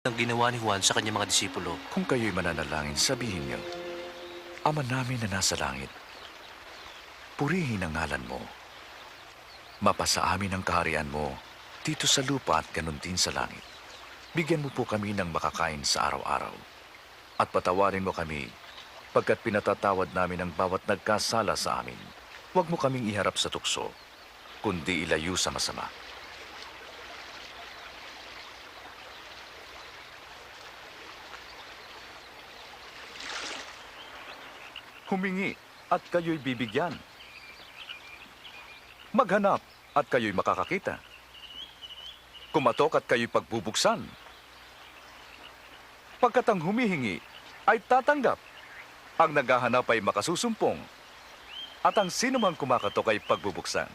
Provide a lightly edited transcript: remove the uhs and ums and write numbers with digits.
ang ginawa ni Juan sa kanyang mga disipulo. Kung kayo'y mananalangin, sabihin niyo, Ama namin na nasa langit, purihin ang ngalan mo. Mapasa amin ang kaharian mo dito sa lupa at ganun din sa langit. Bigyan mo po kami ng makakain sa araw-araw. At patawarin mo kami pagkat pinatatawad namin ang bawat nagkasala sa amin. Huwag mo kaming iharap sa tukso, kundi ilayo sa masama. Humingi at kayo'y bibigyan. Maghanap at kayo'y makakakita. Kumatok at kayo'y pagbubuksan. Pagkat ang humihingi ay tatanggap. Ang naghahanap ay makasusumpong. At ang sinumang kumakatok ay pagbubuksan.